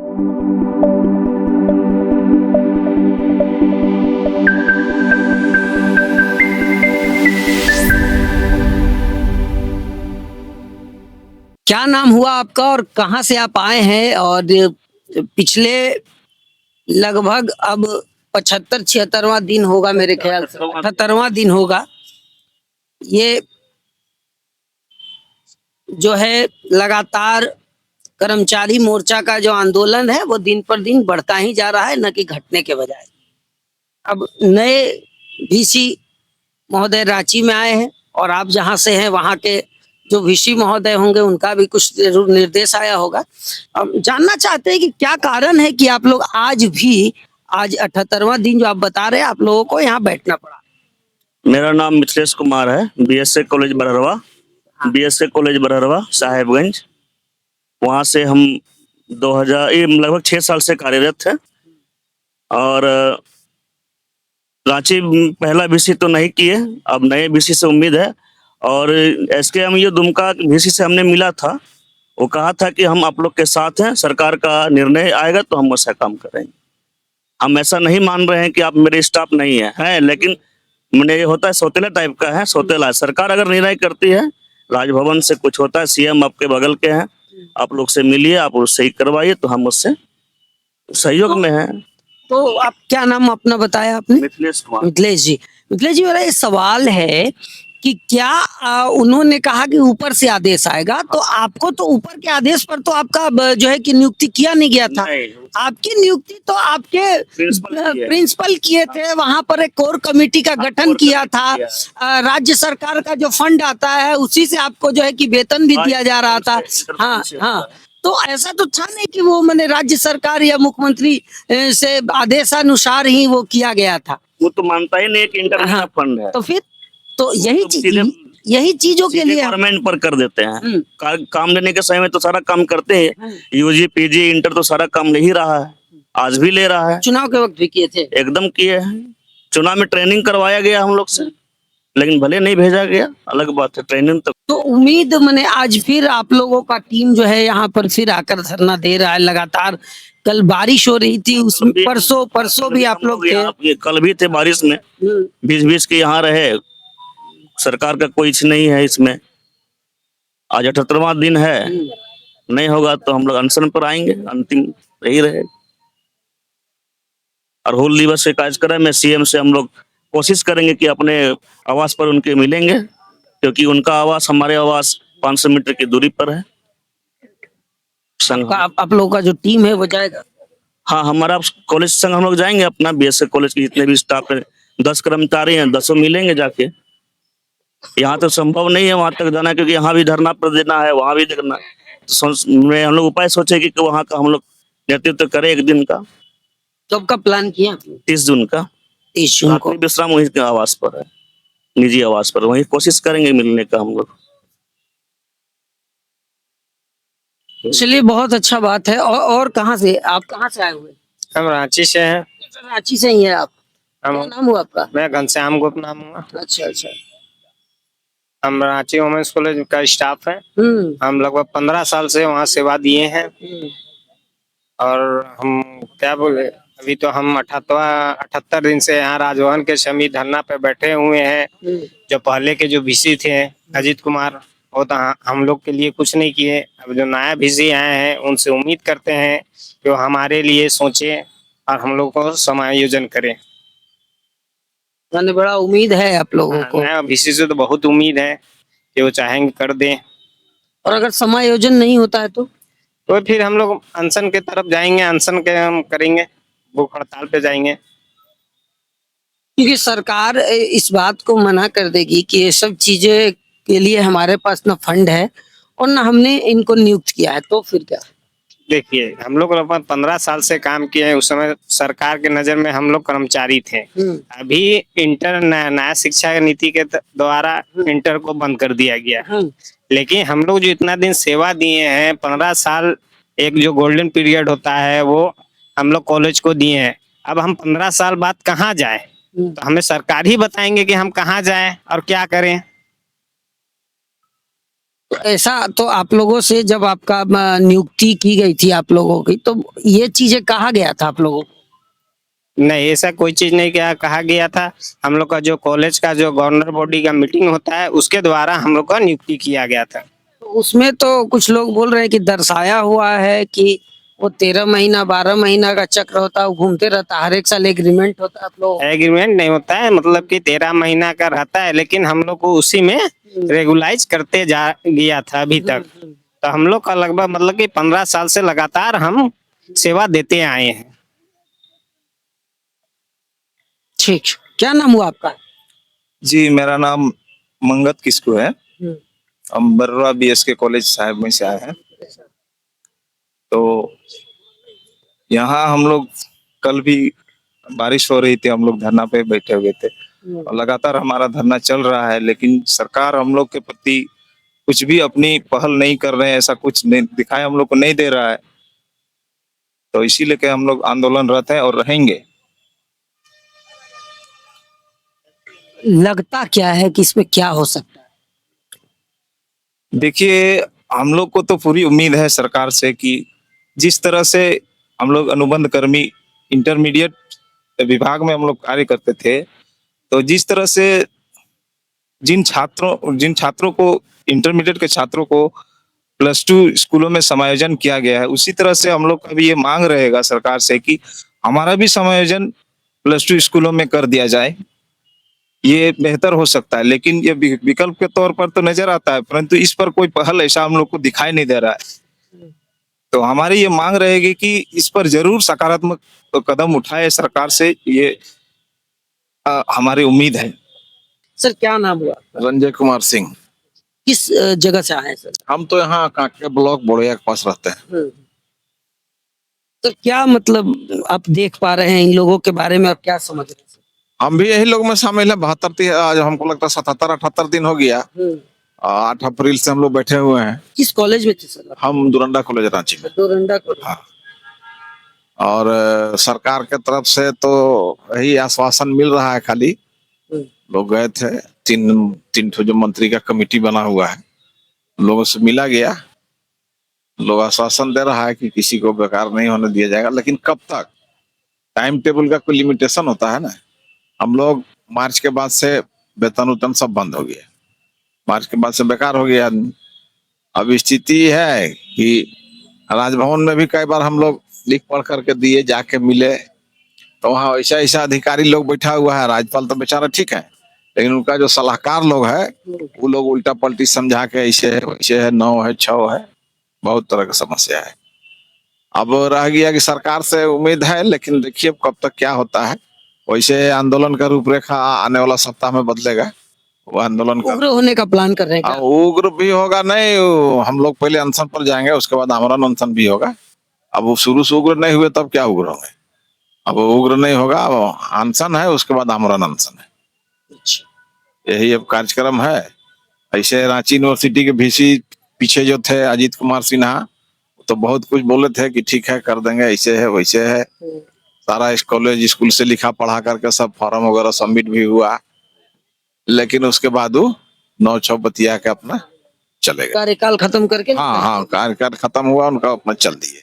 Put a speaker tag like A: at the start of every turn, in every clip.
A: क्या नाम हुआ आपका और कहाँ से आप आए हैं? और पिछले लगभग अब 75-76वां दिन होगा मेरे ख्याल से, 78वां दिन होगा। ये जो है लगातार कर्मचारी मोर्चा का जो आंदोलन है वो दिन पर दिन बढ़ता ही जा रहा है, न कि घटने के बजाय। अब नए वीसी महोदय रांची में आए हैं और आप जहां से हैं वहां के जो वीसी महोदय होंगे उनका भी कुछ जरूर निर्देश आया होगा। अब जानना चाहते हैं कि क्या कारण है कि आप लोग आज 78वां दिन जो आप बता रहे हैं आप लोगों को यहाँ बैठना पड़ा।
B: मेरा नाम मिथिलेश कुमार है, BSA college Barharwa, BSA college Barharwa Sahebganj. वहाँ से हम 2000 लगभग 6 साल से कार्यरत थे और रांची पहला वीसी तो नहीं किए, अब नए वीसी से उम्मीद है। और एसकेएम ये दुमका वीसी से हमने मिला था, वो कहा था कि हम आप लोग के साथ हैं, सरकार का निर्णय आएगा तो हम वैसा काम करेंगे। हम ऐसा नहीं मान रहे हैं कि आप मेरे स्टाफ नहीं है, लेकिन मैंने ये होता है सौतेला टाइप का है, सौतेला। सरकार अगर निर्णय करती है, राजभवन से कुछ होता है, सीएम आपके बगल के हैं, आप लोग से मिलिए, आप उससे ही करवाइए, तो हम उससे सहयोग में हैं।
A: तो आप क्या नाम अपना बताया आपने?
B: मिथिलेश कुमार।
A: मिथिलेश जी, मिथिलेश जी, मेरा ये सवाल है कि क्या उन्होंने कहा कि ऊपर से आदेश आएगा, तो आपको तो ऊपर के आदेश पर तो आपका जो है कि नियुक्ति किया नहीं गया था। आपकी नियुक्ति तो आपके प्रिंसिपल किए थे, वहां पर एक कोर कमेटी का गठन किया था, राज्य सरकार का जो फंड आता है उसी से आपको जो है कि वेतन भी दिया जा रहा था। हाँ हाँ, तो ऐसा तो था नहीं कि वो मैंने राज्य सरकार या मुख्यमंत्री से आदेशानुसार ही वो किया गया था।
B: वो तो मानता ही नहीं कि इंटरनेशनल फंड है।
A: तो फिर तो यही चीजों के लिए
B: गवर्नमेंट पर कर देते हैं। काम लेने के समय में तो सारा काम करते हैं, यूजी पीजी इंटर तो सारा काम ले ही रहा है, आज भी ले रहा है।
A: चुनाव के वक्त भी किए थे?
B: एकदम किए हैं। चुनाव में ट्रेनिंग करवाया गया हम लोग से, लेकिन भले नहीं भेजा गया, अलग बात है, ट्रेनिंग
A: तो उम्मीद मैंने आज फिर आप लोगों का टीम जो है यहाँ पर फिर आकर धरना दे रहा है लगातार। कल बारिश हो रही थी, उस परसों भी आप लोग थे,
B: कल भी थे बारिश में, बीच के यहाँ रहे। सरकार का कोई इच्छा नहीं है इसमें। आज 78वां दिन है, नहीं होगा तो हम लोग अनशन पर आएंगे, अंतिम यही रहे। और हूल दिवस के कार्यक्रम में सीएम से हम लोग कोशिश करेंगे कि अपने आवास पर उनके मिलेंगे, क्योंकि उनका आवास हमारे आवास 500 मीटर की दूरी पर है।
A: आप लोगों का जो टीम है वो जाएगा?
B: हाँ, हमारा कॉलेज संघ हम लोग जाएंगे, अपना बीएसए कॉलेज के जितने भी स्टाफ है, 10 कर्मचारी हैं, 10 मिलेंगे जाके। यहाँ तो संभव नहीं है वहां तक जाना, क्योंकि यहाँ भी धरना पर देना है, वहां भी देखना है। तो हम लोग उपाय सोचे कि वहां का हम लोग नेतृत्व करें एक दिन का।
A: कब का प्लान किया?
B: 30 जून का।
A: 30 जून को
B: विश्राम वहीं के आवास पर है, निजी आवास पर, वहीं कोशिश करेंगे मिलने का हम लोग।
A: चलिए, बहुत अच्छा बात है। और कहाँ से आप आए हुए?
C: हम रांची से हैं।
A: रांची से ही है आप? क्या नाम हुआ आपका?
C: मैं घनश्याम गुप्त नाम हुआ।
A: अच्छा,
C: हम रांची वुमेन्स कॉलेज का स्टाफ है। हम लगभग 15 साल से वहाँ सेवा दिए हैं। और हम क्या बोले, अभी तो हम 78 दिन से यहाँ राजभवन के समीप धरना पे बैठे हुए हैं। जो पहले के जो वीसी थे अजीत कुमार, वो तो हम लोग के लिए कुछ नहीं किए। अब जो नया वीसी आए हैं उनसे उम्मीद करते हैं कि वो हमारे लिए सोचे और हम लोग को समायोजन करें।
A: बड़ा उम्मीद है आप लोगों को?
C: नया वीसी से तो बहुत उम्मीद है कि वो चाहेंगे कर दें।
A: और अगर समायोजन नहीं होता है तो
C: फिर हम लोग अनशन के तरफ जाएंगे, अनशन के हम करेंगे, भूख हड़ताल पे जाएंगे।
A: क्योंकि सरकार इस बात को मना कर देगी कि ये सब चीजें के लिए हमारे पास ना फंड है और ना हमने इनको नियुक्त किया है, तो फिर क्या?
C: देखिए, हम लोग 15 साल से काम किए हैं। उस समय सरकार के नजर में हम लोग कर्मचारी थे। अभी इंटर नया शिक्षा नीति के द्वारा इंटर को बंद कर दिया गया। लेकिन हम लोग जो इतना दिन सेवा दिए हैं, 15 साल, एक जो गोल्डन पीरियड होता है वो हम लोग कॉलेज को दिए हैं। अब हम 15 साल बाद कहाँ जाएं? तो हमें सरकार ही बताएंगे कि हम कहाँ जाएं और क्या करें।
A: तो ऐसा तो आप लोगों से जब आपका नियुक्ति की गई थी आप लोगों की, तो ये चीजें कहा गया था आप लोगों को?
C: नहीं, ऐसा कोई चीज नहीं क्या कहा गया था। हम लोग का जो कॉलेज का जो गवर्नर बॉडी का मीटिंग होता है उसके द्वारा हम लोग का नियुक्ति किया गया था।
A: तो उसमें तो कुछ लोग बोल रहे हैं कि दर्शाया हुआ है कि वो 13 महीना 12 महीना का चक्र होता है, वो घूमते रहता है, हर एक साल एग्रीमेंट होता है आप लोग।
C: एग्रीमेंट नहीं होता है, मतलब कि 13 महीना का रहता है, लेकिन हम लोग को उसी में रेगुलाइज करते जा गया था अभी तक। तो हम लोग का लगभग मतलब कि 15 साल से लगातार हम सेवा देते आए हैं।
A: ठीक, क्या नाम हुआ आपका?
D: जी, मेरा नाम मंगत किस्कू है। हम बर्रा BSK कॉलेज साहब में से आए हैं। तो यहाँ हम लोग कल भी बारिश हो रही थी, हम लोग धरना पे बैठे हुए थे और लगातार हमारा धरना चल रहा है, लेकिन सरकार हम लोग के प्रति कुछ भी अपनी पहल नहीं कर रहे हैं, ऐसा कुछ नहीं दिखाई हम लोग को नहीं दे रहा है। तो इसी लेके हम लोग आंदोलनरत हैं और रहेंगे।
A: लगता क्या है कि इसमें क्या हो सकता है?
D: देखिए, हम लोग को तो पूरी उम्मीद है सरकार से कि जिस तरह से हम लोग अनुबंध कर्मी इंटरमीडिएट विभाग में हम लोग कार्य करते थे, तो जिस तरह से जिन छात्रों को इंटरमीडिएट के छात्रों को +2 स्कूलों में समायोजन किया गया है, उसी तरह से हम लोग का भी ये मांग रहेगा सरकार से कि हमारा भी समायोजन +2 स्कूलों में कर दिया जाए। ये बेहतर हो सकता है, लेकिन ये विकल्प के तौर पर तो नजर आता है, परंतु इस पर कोई पहल ऐसा हम लोग को दिखाई नहीं दे रहा है। तो हमारी ये मांग रहेगी कि इस पर जरूर सकारात्मक कदम उठाए सरकार से, ये हमारी उम्मीद है।
A: सर क्या नाम हुआ?
E: रंजय कुमार सिंह।
A: किस जगह से आए हैं सर?
E: हम तो यहाँ कांके ब्लॉक बोड़िया के पास रहते हैं।
A: तो क्या मतलब आप देख पा रहे हैं इन लोगों के बारे में, आप क्या समझ रहे हैं?
E: हम भी यही लोग में शामिल है। 72 आज हमको लगता है 77-78 दिन हो गया। 8 अप्रैल से हम लोग बैठे हुए हैं।
A: किस कॉलेज में थे सर?
E: हम दुरंडा कॉलेज रांची में।
A: डोरंडा कॉलेज।
E: हाँ। और सरकार के तरफ से तो यही आश्वासन मिल रहा है खाली। लोग गए थे, तीन ठो जो मंत्री का कमेटी बना हुआ है, लोगों से मिला गया। लोग आश्वासन दे रहा है कि किसी को बेकार नहीं होने दिया जाएगा, लेकिन कब तक? टाइम टेबल का कोई लिमिटेशन होता है ना। हम लोग मार्च के बाद से वेतन उतन सब बंद हो गया, मार्च के बाद से बेकार हो गया आदमी। अब स्थिति है कि राजभवन में भी कई बार हम लोग लिख पढ़ करके दिए, जाके मिले, तो वहाँ ऐसा ऐसा अधिकारी लोग बैठा हुआ है। राज्यपाल तो बेचारा ठीक है, लेकिन उनका जो सलाहकार लोग है वो लोग उल्टा पलटी समझा के ऐसे है वैसे है, 9 है 6 है, बहुत तरह की समस्या है। अब रह गया कि सरकार से उम्मीद है, लेकिन देखिए कब तक क्या होता है। वैसे आंदोलन का रूपरेखा आने वाला सप्ताह में बदलेगा। वो आंदोलन
A: उग्र होने का प्लान कर रहे हैं क्या?
E: उग्र भी होगा नहीं, हम लोग पहले अनशन पर जाएंगे, उसके बाद आमरण अनशन भी होगा। अब वो शुरू से उग्र नहीं हुए तब क्या उग्र होंगे? अब उग्र नहीं होगा, अब अनशन है, उसके बाद आमरण अनशन है। यही अब कार्यक्रम है। ऐसे रांची यूनिवर्सिटी के VC पीछे जो थे अजीत कुमार सिन्हा, तो बहुत कुछ बोले थे कि ठीक है कर देंगे, ऐसे है वैसे है। सारा इस कॉलेज स्कूल से लिखा पढ़ा करके सब फॉर्म वगैरह सबमिट भी हुआ, लेकिन उसके बाद वो 9-6 बतिया के अपना चले गए।
A: कार्यकाल खत्म करके।
E: हाँ, कार्यकाल खत्म हुआ उनका, अपना चल दिए।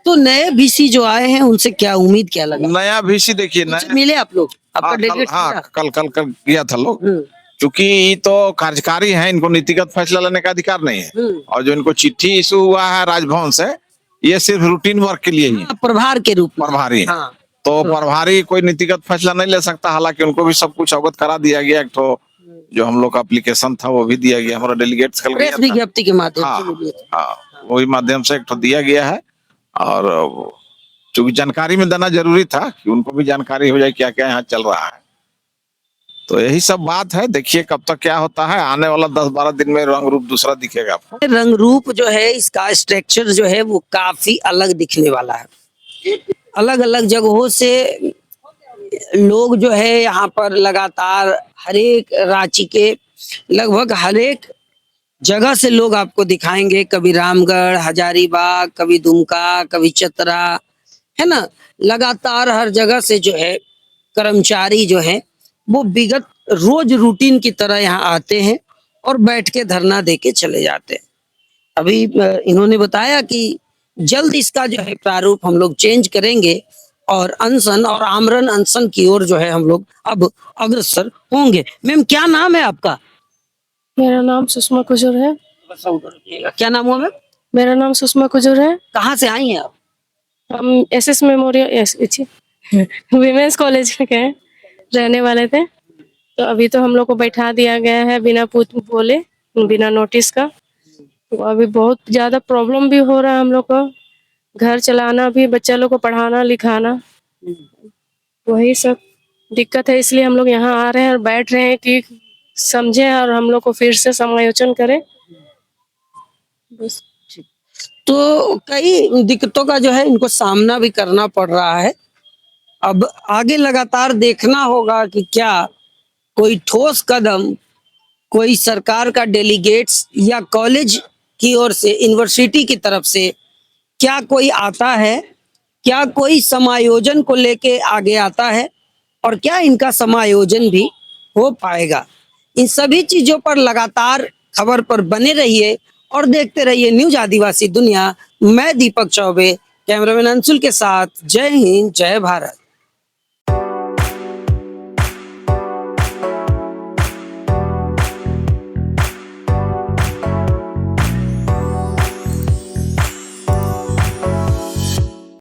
A: तो नए VC जो आए हैं उनसे क्या उम्मीद, क्या लगा?
E: नया VC देखिए,
A: उनसे मिले आप लोग? आपका
E: हाँ,
A: डेलीगेट
E: कल गया था लोग, क्योंकि ये तो कार्यकारी हैं, इनको नीतिगत फैसला लेने का अधिकार नहीं है। और जो इनको चिट्ठी इशू हुआ है राजभवन से, ये सिर्फ रूटीन वर्क के लिए ही है,
A: प्रभार के रूप में।
E: प्रभारी।
A: हाँ।
E: तो प्रभारी कोई नीतिगत फैसला नहीं ले सकता, हालांकि उनको भी सब कुछ अवगत करा दिया गया। एक तो जो हम लोग का एप्लीकेशन था वो भी दिया गया, हमारा डेलीगेट्स कल गया
A: प्रेस विज्ञप्ति के माध्यम से
E: हाँ,
A: मिले थे।
E: हाँ, वही माध्यम से एक तो दिया गया है। और चूंकि जानकारी में देना जरूरी था कि उनको भी जानकारी हो जाए क्या क्या यहाँ चल रहा है। तो यही सब बात है, देखिए कब तक क्या होता है। आने वाला 10-12 दिन में रंग रूप दूसरा दिखेगा आपको।
A: रंग रूप जो है इसका स्ट्रक्चर जो है वो काफी अलग दिखने वाला है। अलग अलग जगहों से लोग जो है यहाँ पर लगातार हर एक रांची के लगभग हर एक जगह से लोग आपको दिखाएंगे। कभी रामगढ़, हजारीबाग, कभी दुमका, कभी चतरा, है ना। लगातार हर जगह से जो है कर्मचारी जो है वो विगत रोज रूटीन की तरह यहाँ आते हैं और बैठ के धरना दे के चले जाते हैं। अभी इन्होंने बताया कि जल्द इसका जो है प्रारूप हम लोग चेंज करेंगे और अनशन और आमरण अनशन की ओर जो है हम लोग अब अग्रसर होंगे। मैम क्या नाम है आपका?
F: मेरा नाम सुषमा कुजूर है।
A: क्या नाम हुआ मैम?
F: मेरा नाम सुषमा कुजूर है।
A: कहाँ से आई हैं आप?
F: हम एसएस मेमोरियल विमेंस कॉलेज में गए रहने वाले थे, तो अभी तो हम लोग को बैठा दिया गया है बिना बोले, बिना नोटिस का। तो अभी बहुत ज्यादा प्रॉब्लम भी हो रहा है हम लोग को, घर चलाना भी, बच्चा लोग को पढ़ाना लिखाना, वही सब दिक्कत है। इसलिए हम लोग यहाँ आ रहे हैं और बैठ रहे हैं कि समझें और हम लोग को फिर से समायोजन करें बस।
A: तो कई दिक्कतों का जो है इनको सामना भी करना पड़ रहा है। अब आगे लगातार देखना होगा कि क्या कोई ठोस कदम कोई सरकार का डेलीगेट्स या कॉलेज की ओर से, यूनिवर्सिटी की तरफ से क्या कोई आता है, क्या कोई समायोजन को लेके आगे आता है और क्या इनका समायोजन भी हो पाएगा। इन सभी चीजों पर लगातार खबर पर बने रहिए और देखते रहिए न्यूज आदिवासी दुनिया। मैं दीपक चौबे, कैमरामैन अंशुल के साथ। जय हिंद, जय भारत।